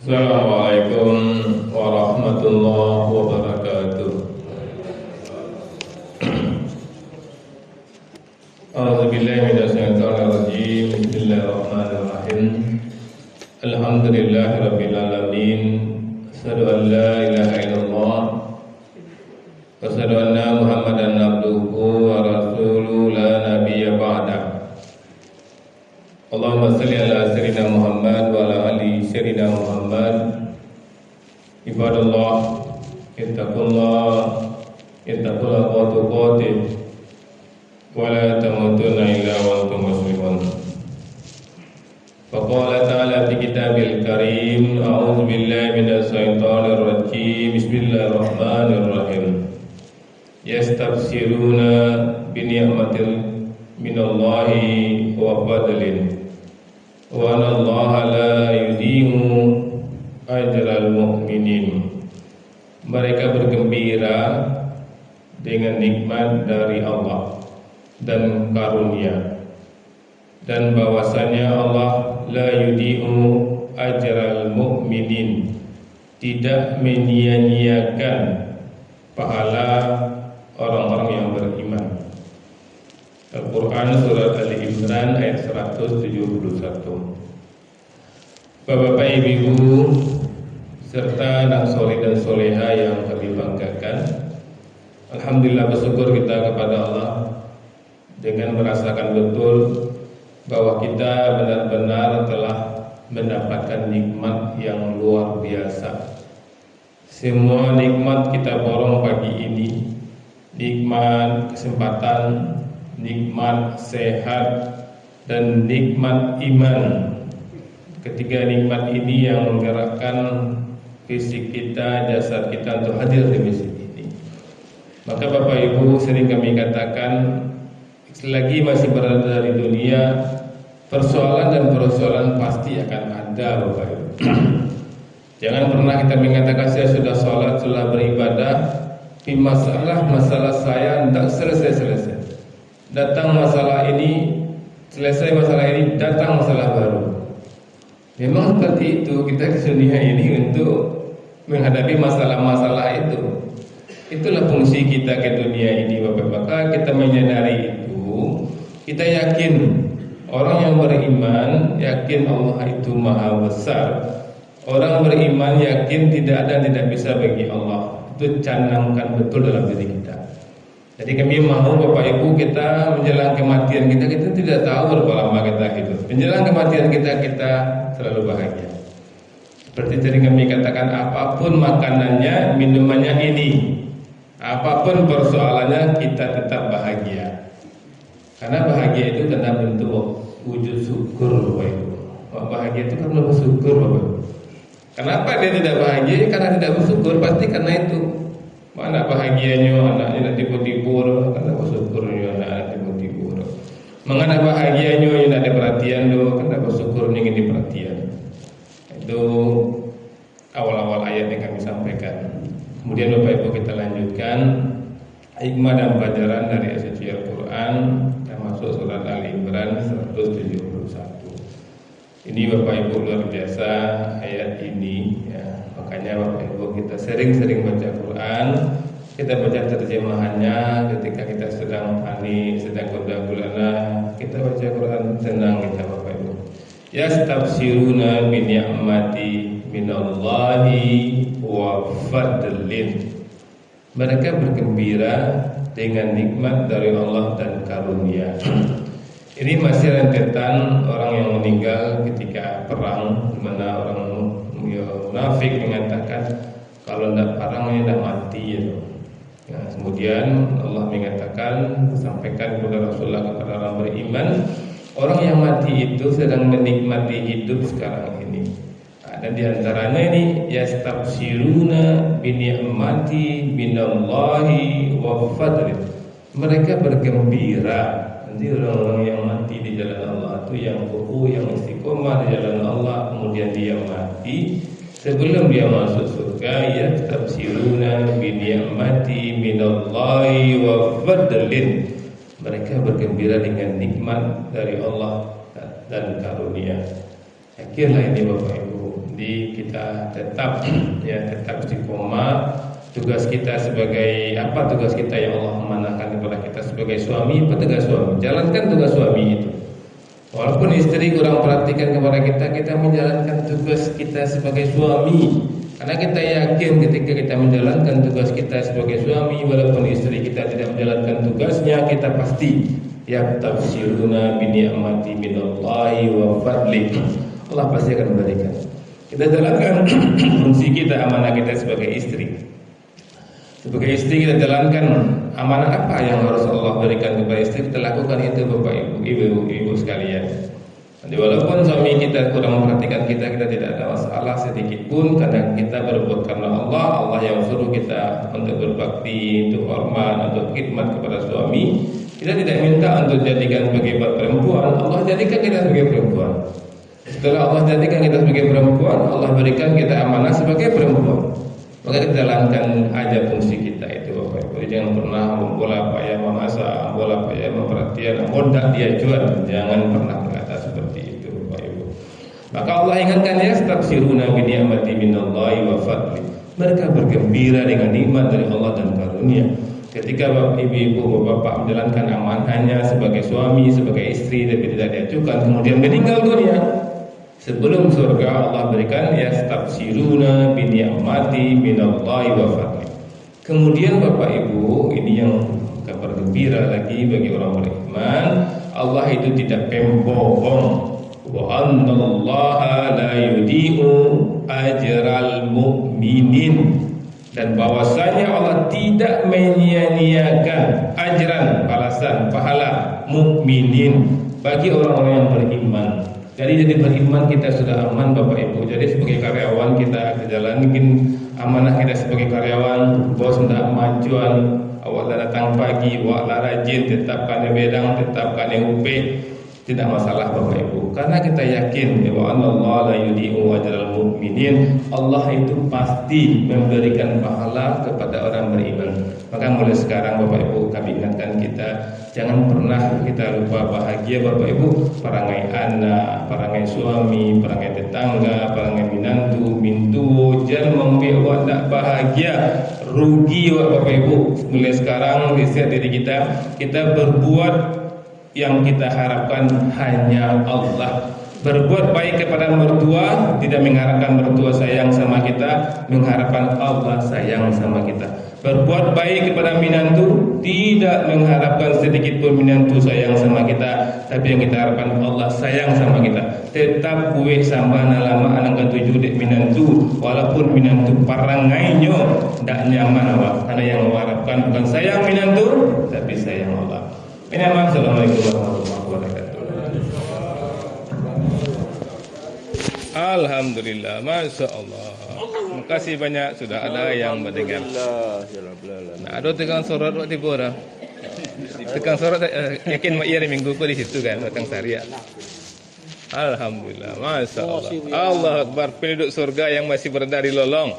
Assalamualaikum warahmatullahi wabarakatuh. A'udzubillahi minasyaitonir rajim. Bismillahirrahmanirrahim. Alhamdulillahirabbil alamin. Asyhadu an la ilaha illallah wa asyhadu anna Muhammadan abduhu wa rasuluhu la nabiyya ba'da. Allahumma salli ala sayyidina Muhammad wa ala ali sayyidina Muhammad. Ibadallah, ittaqullah haqqa tuqatih wa la tamutunna illa wa antum muslimun. Faqala ta'ala fi kitabil karim, a'udzu billahi minasy syaithanir rajim. Bismillahirrahmanirrahim. Yastabsiruna bi ni'matin minallahi wa fadlin wa anna Allaha la yudhi'u ajral mu'minin. Mereka bergembira dengan nikmat dari Allah dan karunia, dan bahwasanya Allah la yudhi'u ajral mu'minin, tidak menyia-nyiakan pahala orang-orang yang beriman. Al-Quran Surat Ali Imran ayat 171. Bapak-bapak, ibu-ibu, serta anak soleh dan soleha yang kami banggakan, alhamdulillah, bersyukur kita kepada Allah dengan merasakan betul bahwa kita benar-benar telah mendapatkan nikmat yang luar biasa. Semua nikmat kita borong pagi ini, nikmat kesempatan, nikmat sehat, dan nikmat iman. Ketiga nikmat ini yang menggerakkan fisik kita, jasad kita untuk hadir di masjid ini. Maka Bapak Ibu, sering kami katakan, selagi masih berada di dunia, persoalan dan persoalan pasti akan ada, Bapak Ibu. Jangan pernah kita mengatakan saya sudah sholat, sudah beribadah, tapi masalah saya tidak selesai. Datang masalah ini, selesai masalah ini, datang masalah baru. Memang seperti itu, kita ke dunia ini untuk menghadapi masalah-masalah itu. Itulah fungsi kita ke dunia ini, Bapak-bapak. Maka kita menyadari itu, kita yakin orang yang beriman yakin Allah itu maha besar. Orang beriman yakin tidak ada yang tidak bisa bagi Allah. Itu canangkan betul dalam diri kita. Jadi kami mau Bapak Ibu, kita menjelang kematian kita tidak tahu berapa lama kita hidup. Menjelang kematian kita selalu bahagia. Seperti tadi kami katakan, apapun makanannya, minumannya ini, apapun persoalannya, kita tetap bahagia. Karena bahagia itu karena bentuk wujud syukur, Bapak Ibu. Bahagia itu karena bersyukur, Bapak Ibu. Kenapa dia tidak bahagia? Karena tidak bersyukur, pasti karena itu. Mana bahagianya anaknya nak tipu-tipu, karena bersyukurnya anak tipu-tipu. Mengapa bahagianya yang ada perhatian do, karena bersyukur ingin diperhatian. Itu awal-awal ayat yang kami sampaikan. Kemudian Bapak Ibu, kita lanjutkan hikmah dan pelajaran dari suci Al-Quran, termasuk surat Ali Imran 171. Ini Bapak Ibu luar biasa ayat ini ya. Makanya Bapak Ibu, kita sering-sering baca Quran, kita baca terjemahannya ketika kita sedang panik, sedang gundah gulana, kita baca Quran tenang kita, Bapak Ibu. Yastabsiruna bi ni'mati minallahi wa fadlin. Mereka bergembira dengan nikmat dari Allah dan karunia. Ini masih rentetan orang yang meninggal ketika perang, di mana orang munafik mengatakan kalau tidak perang tidak mati ya. Ya, kemudian Allah mengatakan, sampaikan kepada Rasulullah, kepada orang beriman, orang yang mati itu sedang menikmati hidup sekarang ini. Dan diantaranya ini yastabsiruna bi ni'mati minallahi wa fadlin. Mereka bergembira. Nanti orang-orang yang mati di jalan Allah itu yang kukuh, yang istiqomah di jalan Allah, kemudian dia mati, sebelum dia masuk surga, yastabsiruna bi ni'mati minallahi wa fadlin. Mereka bergembira dengan nikmat dari Allah dan karunia. Yakinlah ini Bapak Ibu, Jadi kita tetap istiqomah. Tugas kita sebagai apa? Tugas kita yang Allah amanahkan kepada kita sebagai suami, tugas suami. Jalankan tugas suami itu. Walaupun istri kurang perhatikan kepada kita menjalankan tugas kita sebagai suami. Karena kita yakin ketika kita menjalankan tugas kita sebagai suami, walaupun istri kita tidak menjalankan tugasnya, kita pasti yabtashiruna bi ni'mati minallahi wa fadli. Allah pasti akan memberikan. Kita jalankan fungsi kita, amanah kita sebagai istri. Sebagai istri kita jalankan amanah apa yang harus Allah berikan kepada istri, kita lakukan itu Bapak Ibu sekalian. Jadi walaupun suami kita kurang memperhatikan kita tidak ada masalah sedikit pun, karena kita berbuat karena Allah yang suruh kita untuk berbakti, untuk hormat, untuk khidmat kepada suami. Kita tidak minta untuk jadikan sebagai perempuan, Allah jadikan kita sebagai perempuan. Setelah Allah jadikan kita sebagai perempuan, Allah berikan kita amanah sebagai perempuan. Maka kita jalankan aja fungsi kita itu Bapak Ibu. Jangan pernah bola payah memasak, bola payah memperhatikan, modak dia jual. Jangan pernah berkata seperti itu Bapak Ibu. Maka Allah ingatkan ya, stabsiruna bi ni'mati minallahi wa fadli. Mereka bergembira dengan nikmat dari Allah dan karunia. Ketika Bapak Ibu Bapak menjalankan amanahnya sebagai suami, sebagai istri, tapi tidak diajukan, kemudian meninggal dunia, sebelum surga Allah berikan yastabsiruna bi ni'mati minallahi wa fadli. Kemudian Bapak Ibu, ini yang kabar gembira lagi bagi orang beriman, Allah itu tidak pembohong. Wa annallaha la yudhi'u ajral mu'minin. Dan bahwasanya Allah tidak menyia-nyiakan ajran, balasan, pahala mukminin bagi orang-orang yang beriman. Jadi beriman kita sudah aman Bapak Ibu. Jadi sebagai karyawan kita jalanin amanah kita sebagai karyawan. Bos hendak majuan, awak datang pagi, awak rajin, tetapkan bedang, tetapkan UP, tidak masalah Bapak Ibu. Karena kita yakin bahwa Allah la yudhi'u ajral mu'minin. Allah itu pasti memberikan pahala kepada orang beriman. Maka mulai sekarang Bapak Ibu kami ingatkan kita, jangan pernah kita lupa bahagia Bapak Ibu. Perangai anak, perangai suami, perangai tetangga, perangai minantu, mintu, jangan membuat tak bahagia, rugi Bapak Ibu. Mulai sekarang lihat diri kita berbuat yang kita harapkan hanya Allah. Berbuat baik kepada mertua, tidak mengharapkan mertua sayang sama kita, mengharapkan Allah sayang sama kita. Berbuat baik kepada minantu, tidak mengharapkan sedikit pun minantu sayang sama kita, tapi yang kita harapkan Allah sayang sama kita. Tetap kue sama nalama anangkan tujuh dek minantu, walaupun minantu parangainyo tidak nyaman awak, karena yang mengharapkan bukan sayang minantu, tapi sayang Allah. Assalamualaikum warahmatullahi wabarakatuh. Alhamdulillah, Masya Allah. Terima kasih banyak sudah ada yang mendengar. Nah, ada tekan sorot waktu pura. Tekan sorot yakin iya di minggu di situ kan datang Syariah. Alhamdulillah, Masya Allah. Allah Akbar, penduduk surga yang masih berada di lolong.